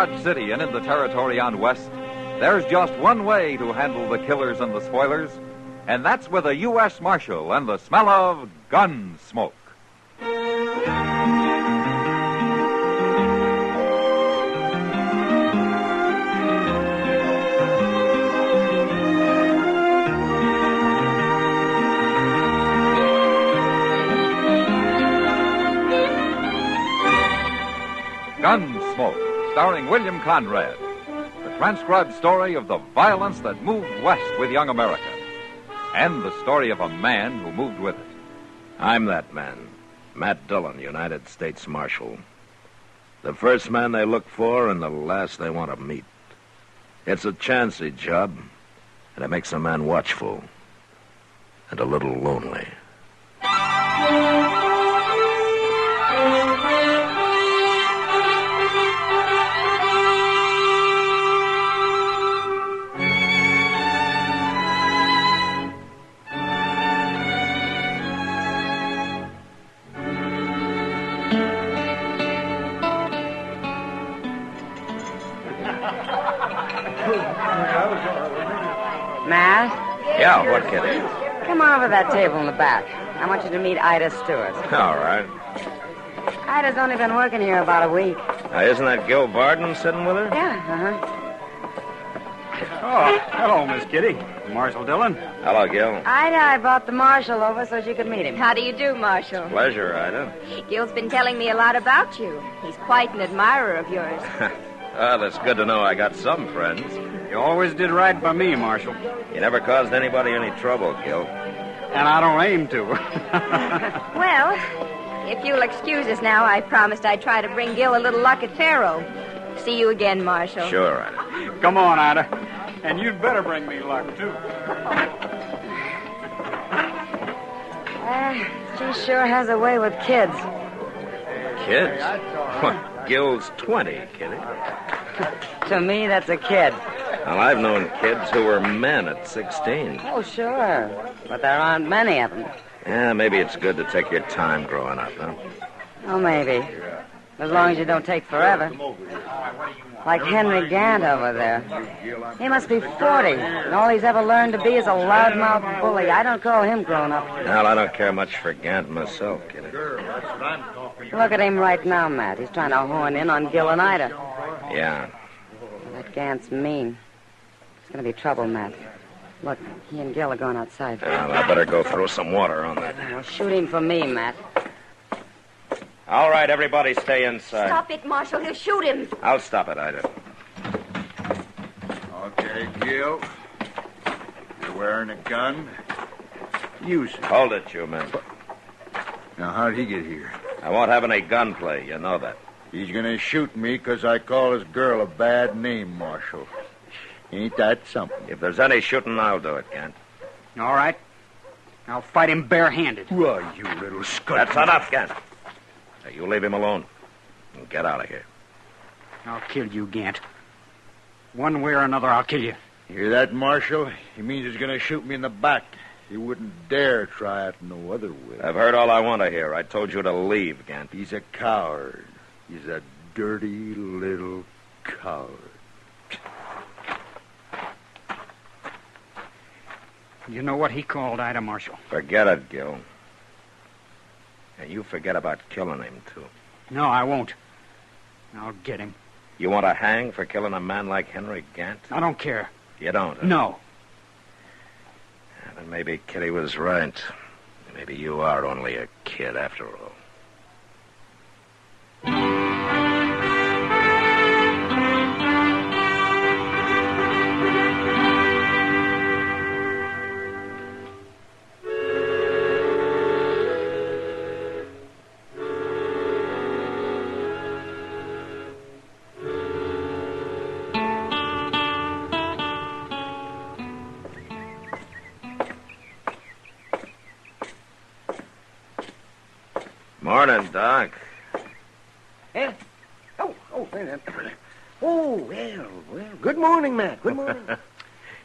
Dodge City and in the territory on West, there's just one way to handle the killers and the spoilers, and that's with a U.S. Marshal and the smell of Gunsmoke. Gunsmoke, starring William Conrad. The transcribed story of the violence that moved west with young America. And the story of a man who moved with it. I'm that man, Matt Dillon, United States Marshal. The first man they look for and the last they want to meet. It's a chancy job, and it makes a man watchful and a little lonely. Matt? Yeah, what, Kitty? Come on over to that table in the back. I want you to meet Ida Stewart. All right. Ida's only been working here about a week. Isn't that Gil Barden sitting with her? Yeah, Oh, hello, Miss Kitty. Marshal Dillon. Hello, Gil. Ida, I brought the marshal over so she could meet him. How do you do, Marshal? Pleasure, Ida. Gil's been telling me a lot about you. He's quite an admirer of yours. Well, that's good to know I got some friends. You always did right by me, Marshal. You never caused anybody any trouble, Gil. And I don't aim to. Well, if you'll excuse us now, I promised I'd try to bring Gil a little luck at Faro. See you again, Marshal. Sure, Ida. Come on, Ida. And you'd better bring me luck, too. She sure has a way with kids. Kids? What? Gil's 20, Kitty. To me, that's a kid. Well, I've known kids who were men at 16. Oh, sure. But there aren't many of them. Yeah, maybe it's good to take your time growing up, huh? Oh, maybe. As long as you don't take forever. Like Henry Gant over there. He must be 40, and all he's ever learned to be is a loudmouth bully. I don't call him grown up. Well, I don't care much for Gant myself, Kitty. Look at him right now, Matt. He's trying to horn in on Gil and Ida. Yeah. That Gant's mean. It's going to be trouble, Matt. Look, he and Gil are going outside. Well, I better go throw some water on that. Well, shoot him for me, Matt. All right, everybody stay inside. Stop it, Marshal. He'll shoot him. I'll stop it, Ida. Okay, Gil. You're wearing a gun. Use it. Hold it, you men. Now, how'd he get here? I won't have any gunplay. You know that. He's gonna shoot me because I call his girl a bad name, Marshal. Ain't that something? If there's any shooting, I'll do it, Gant. All right. I'll fight him barehanded. Why, you little scut. That's enough, Gant. Now, you leave him alone and get out of here. I'll kill you, Gant. One way or another, I'll kill you. You hear that, Marshal? He means he's gonna shoot me in the back. He wouldn't dare try it no other way. I've heard all I want to hear. I told you to leave, Gant. He's a coward. He's a dirty little coward. You know what he called Ida, Marshal? Forget it, Gil. And you forget about killing him, too. No, I won't. I'll get him. You want to hang for killing a man like Henry Gant? I don't care. You don't? Huh? No. Then maybe Kitty was right. Maybe you are only a kid after all. Morning, Doc. Eh? Oh, well. Good morning, Matt. Good morning.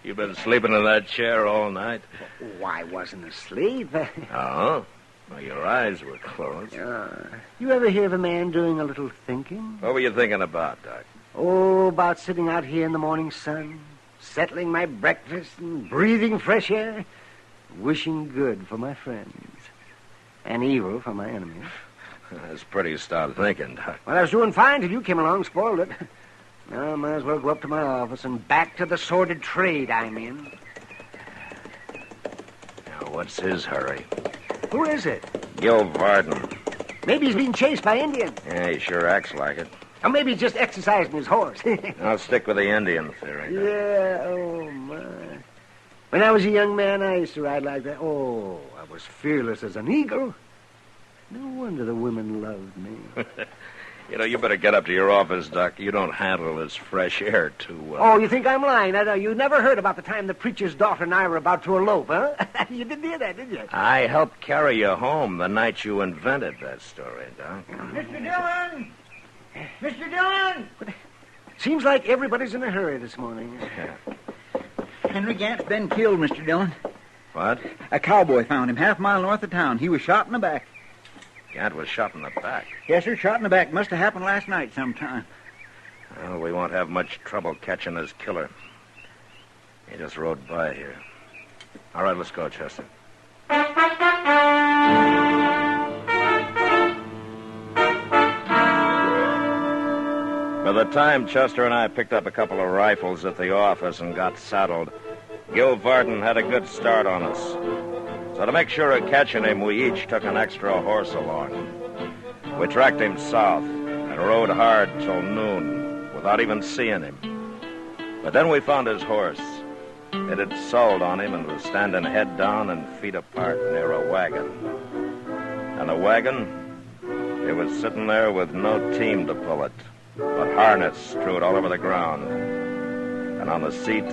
You've been sleeping in that chair all night? Oh, I wasn't asleep. Oh? Well, your eyes were closed. You ever hear of a man doing a little thinking? What were you thinking about, Doc? Oh, about sitting out here in the morning sun, settling my breakfast and breathing fresh air, wishing good for my friends and evil for my enemies. That's pretty stout thinking, Doc. Well, I was doing fine till you came along and spoiled it. Now I might as well go up to my office and back to the sordid trade I'm in. Now, what's his hurry? Who is it? Gil Varden. Maybe he's being chased by Indians. Yeah, he sure acts like it. Or maybe he's just exercising his horse. I'll stick with the Indian theory. Doc. Yeah, oh, my. When I was a young man, I used to ride like that. Oh, I was fearless as an eagle. No wonder the women loved me. You know, you better get up to your office, Doc. You don't handle this fresh air too well. Oh, you think I'm lying? You never heard about the time the preacher's daughter and I were about to elope, huh? You didn't hear that, did you? I helped carry you home the night you invented that story, Doc. Mr. Dillon! Mr. Dillon! Seems like everybody's in a hurry this morning. Henry Gant's been killed, Mr. Dillon. What? A cowboy found him half a mile north of town. He was shot in the back. Gant was shot in the back. Yes, sir, shot in the back. Must have happened last night sometime. Well, we won't have much trouble catching his killer. He just rode by here. All right, let's go, Chester. By the time Chester and I picked up a couple of rifles at the office and got saddled, Gil Varden had a good start on us. So to make sure of catching him, we each took an extra horse along. We tracked him south and rode hard till noon without even seeing him. But then we found his horse. It had sold on him and was standing head down and feet apart near a wagon. And the wagon, it was sitting there with no team to pull it, but harness strewed all over the ground. And on the seat,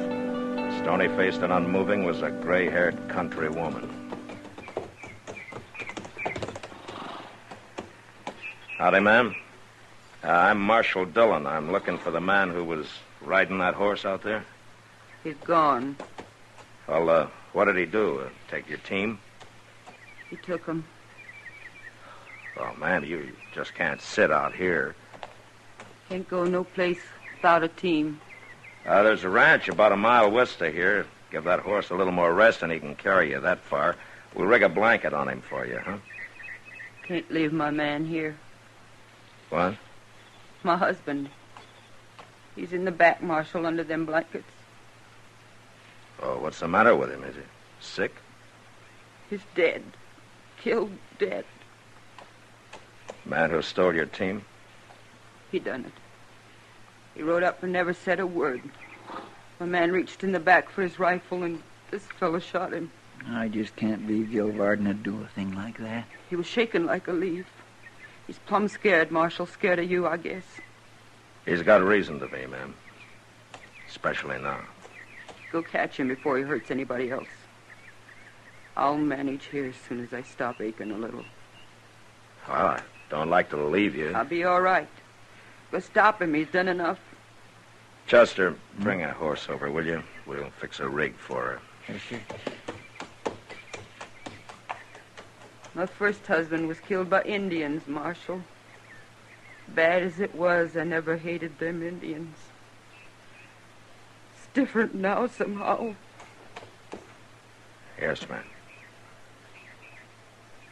stony-faced and unmoving, was a gray-haired country woman. Howdy, ma'am. I'm Marshal Dillon. I'm looking for the man who was riding that horse out there. He's gone. Well, what did he do? Take your team? He took him. Oh, man, you just can't sit out here. Can't go no place without a team. There's a ranch about a mile west of here. Give that horse a little more rest and he can carry you that far. We'll rig a blanket on him for you, huh? Can't leave my man here. What? My husband. He's in the back, Marshal, under them blankets. Oh, what's the matter with him? Is he sick? He's dead. Killed dead. Man who stole your team? He done it. He rode up and never said a word. My man reached in the back for his rifle, and this fellow shot him. I just can't believe Gil Varden would do a thing like that. He was shaking like a leaf. He's plumb scared, Marshal. Scared of you, I guess. He's got reason to be, ma'am. Especially now. Go catch him before he hurts anybody else. I'll manage here as soon as I stop aching a little. Well, I don't like to leave you. I'll be all right. Go stop him. He's done enough. Chester, bring a horse over, will you? We'll fix a rig for her. Yes, sir. My first husband was killed by Indians, Marshal. Bad as it was, I never hated them Indians. It's different now somehow. Yes, ma'am.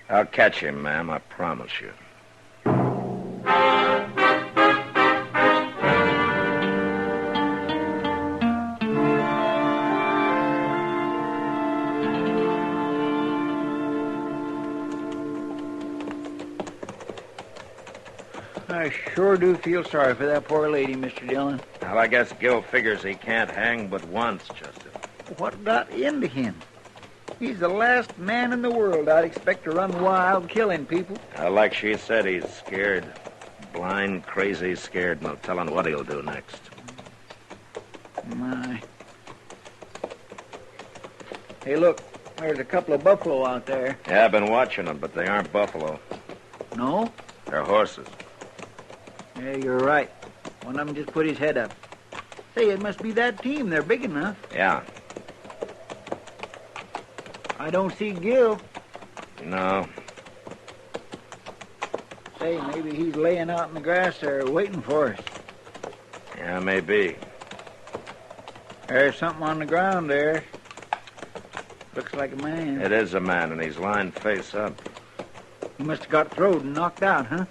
I'll catch him, ma'am, I promise you. I sure do feel sorry for that poor lady, Mr. Dillon. Well, I guess Gil figures he can't hang but once, Chester. What got into him? He's the last man in the world I'd expect to run wild killing people. Like she said, he's scared. Blind, crazy, scared. No telling what he'll do next. My. Hey, look. There's a couple of buffalo out there. Yeah, I've been watching them, but they aren't buffalo. No? They're horses. Yeah, you're right. One of them just put his head up. Say, it must be that team. They're big enough. Yeah. I don't see Gil. No. Say, maybe he's laying out in the grass there waiting for us. Yeah, maybe. There's something on the ground there. Looks like a man. It is a man, and he's lying face up. He must have got throwed and knocked out, huh?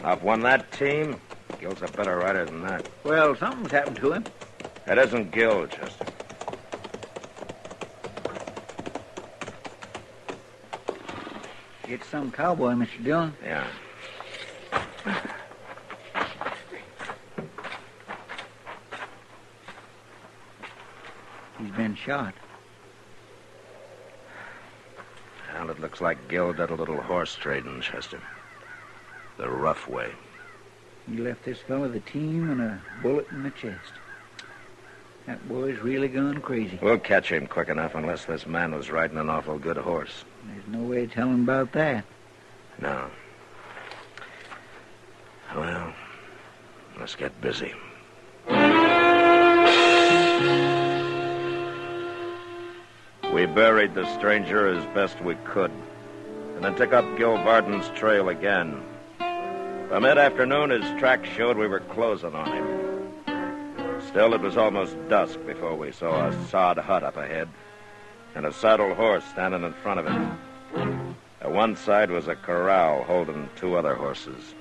I've won that team. Gil's a better rider than that. Well, something's happened to him. It isn't Gil, Chester. It's some cowboy, Mr. Dillon. Yeah. He's been shot. Well, it looks like Gil did a little horse trading, Chester. The rough way. He left this fellow the team and a bullet in the chest. That boy's really gone crazy. We'll catch him quick enough unless this man was riding an awful good horse. There's no way of telling about that. No. Well, let's get busy. We buried the stranger as best we could, and then took up Gil Varden's trail again. By mid-afternoon, his tracks showed we were closing on him. Still, it was almost dusk before we saw a sod hut up ahead and a saddled horse standing in front of it. At one side was a corral holding 2 other horses.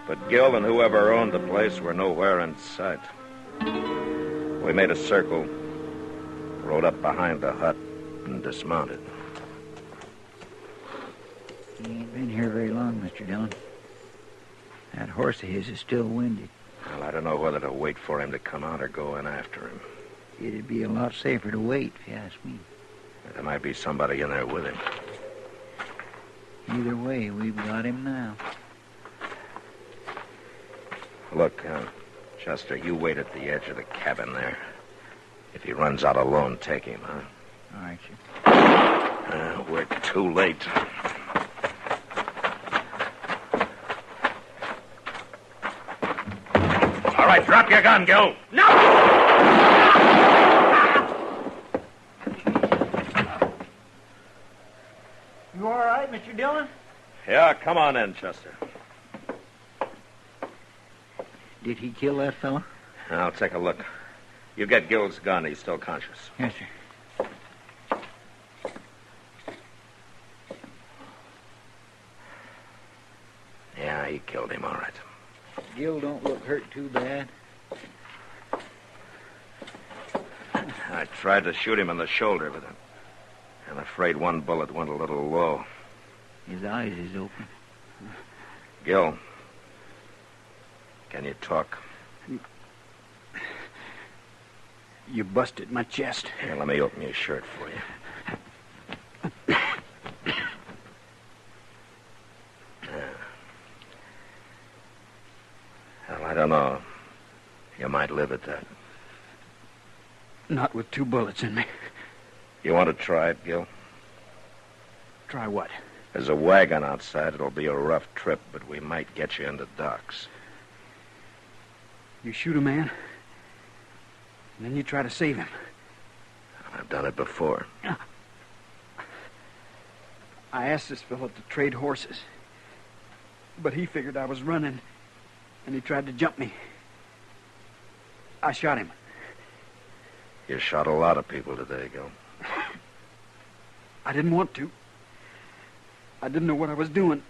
But Gil and whoever owned the place were nowhere in sight. We made a circle, rode up behind the hut, and dismounted. He ain't been here very long, Mr. Dillon. That horse of his is still winded. Well, I don't know whether to wait for him to come out or go in after him. It'd be a lot safer to wait, if you ask me. There might be somebody in there with him. Either way, we've got him now. Look, Chester, you wait at the edge of the cabin there. If he runs out alone, take him, huh? All right, sir. We're too late. All right, drop your gun, Gil. No! You all right, Mr. Dillon? Yeah, come on in, Chester. Did he kill that fellow? I'll take a look. You get Gil's gun. He's still conscious. Yes, sir. Yeah, he killed him, all right. Gil don't look hurt too bad. I tried to shoot him in the shoulder, but I'm afraid one bullet went a little low. His eyes is open. Gil, can you talk? You busted my chest. Here, let me open your shirt for you. Well, I don't know. You might live at that. Not with 2 bullets in me. You want to try it, Gil? Try what? There's a wagon outside. It'll be a rough trip, but we might get you into docks. You shoot a man, and then you try to save him. I've done it before. I asked this fellow to trade horses, but he figured I was running, and he tried to jump me. I shot him. You shot a lot of people today, Gil. I didn't want to. I didn't know what I was doing,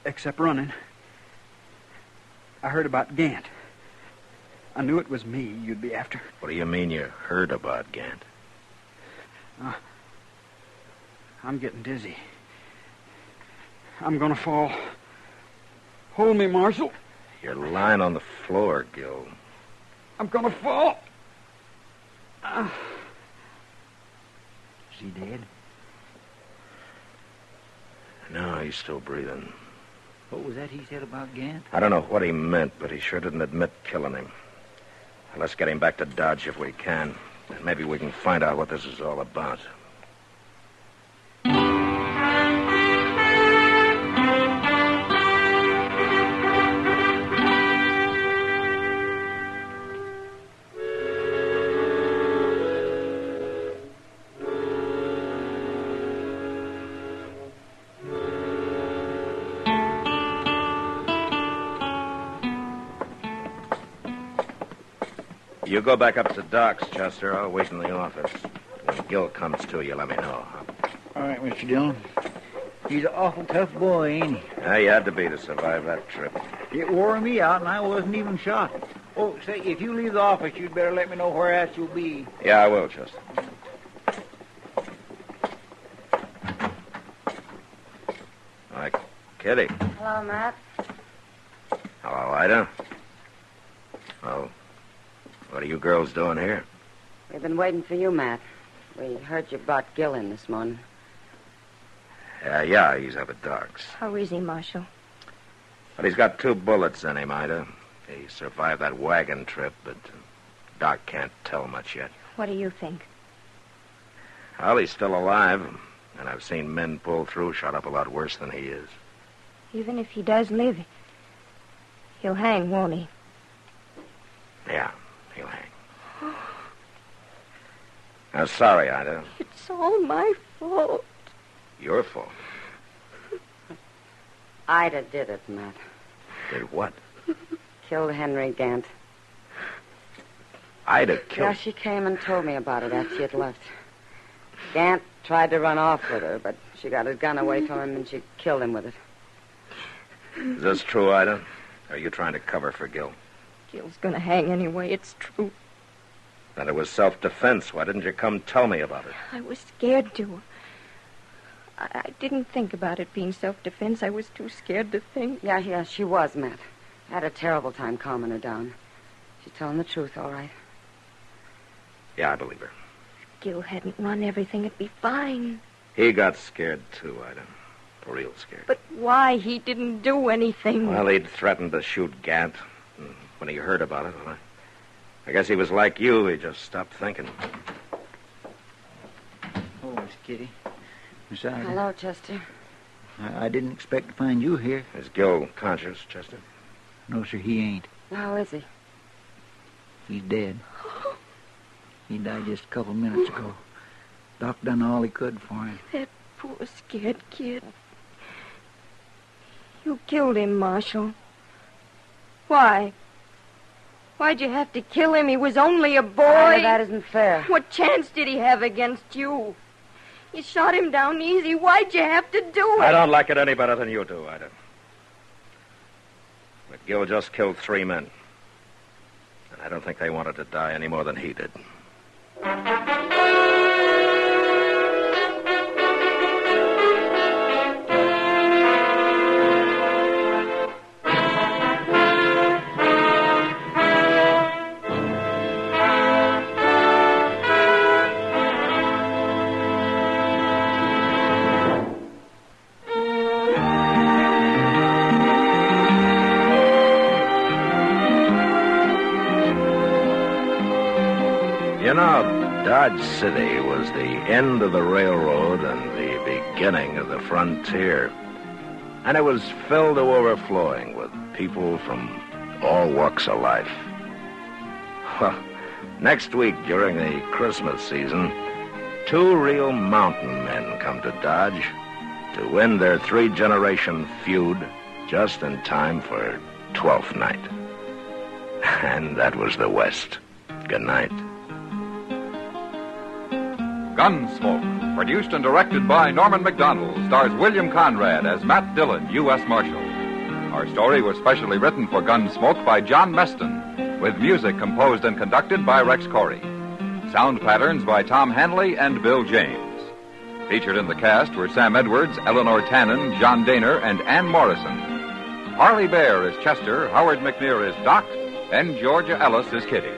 except running. I heard about Gant. I knew it was me you'd be after. What do you mean you heard about Gant? I'm getting dizzy. I'm gonna fall. Hold me, Marshal. You're lying on the floor, Gil. I'm gonna fall. Is he dead? No, he's still breathing. What was that he said about Gant? I don't know what he meant, but he sure didn't admit killing him. Let's get him back to Dodge if we can. And maybe we can find out what this is all about. You go back up to Doc's, Chester. I'll wait in the office. When Gil comes to, you let me know. All right, Mr. Dillon. He's an awful tough boy, ain't he? Yeah, you had to be to survive that trip. It wore me out, and I wasn't even shot. Oh, say, if you leave the office, you'd better let me know where at you'll be. Yeah, I will, Chester. Hi, Kitty. Hello, Matt. Hello, Ida. Well, what are you girls doing here? We've been waiting for you, Matt. We heard you brought Gil in this morning. Yeah, he's up at Doc's. How is he, Marshal? But he's got 2 bullets in him, Ida. He survived that wagon trip, but Doc can't tell much yet. What do you think? Well, he's still alive, and I've seen men pull through shot up a lot worse than he is. Even if he does live, he'll hang, won't he? Yeah, he'll hang. I'm sorry, Ida. It's all my fault. Your fault. Ida did it, Matt. Did what? Killed Henry Gant. Ida killed... Yeah, she came and told me about it after she had left. Gant tried to run off with her, but she got his gun away from him and she killed him with it. Is this true, Ida? Or are you trying to cover for Gil? Gil's gonna hang anyway, it's true. Then it was self-defense. Why didn't you come tell me about it? I was scared to. I didn't think about it being self-defense. I was too scared to think. Yeah, she was, Matt. I had a terrible time calming her down. She's telling the truth, all right. Yeah, I believe her. If Gil hadn't run everything, it'd be fine. He got scared, too, Ida. Real scared. But why? He didn't do anything. Well, he'd threatened to shoot Gant. And when he heard about it, well, I guess he was like you. He just stopped thinking. Oh, Miss Kitty. Miss Ida. Hello, Chester. I didn't expect to find you here. Is Gil conscious, Chester? No, sir, he ain't. How is he? He's dead. He died just a couple minutes ago. Doc done all he could for him. That poor scared kid. You killed him, Marshal. Why? Why'd you have to kill him? He was only a boy. Ida, that isn't fair. What chance did he have against you? You shot him down easy. Why'd you have to do it? I don't like it any better than you do, Ida. But Gil just killed 3 men. And I don't think they wanted to die any more than he did. You know, Dodge City was the end of the railroad and the beginning of the frontier. And it was filled to overflowing with people from all walks of life. Well, next week during the Christmas season, 2 real mountain men come to Dodge to win their 3-generation feud just in time for Twelfth Night. And that was the West. Good night. Gunsmoke, produced and directed by Norman Macdonald, stars William Conrad as Matt Dillon, U.S. Marshal. Our story was specially written for Gunsmoke by John Meston, with music composed and conducted by Rex Corey. Sound patterns by Tom Hanley and Bill James. Featured in the cast were Sam Edwards, Eleanor Tannen, John Daner, and Ann Morrison. Harley Bear is Chester, Howard McNear is Doc, and Georgia Ellis is Kitty.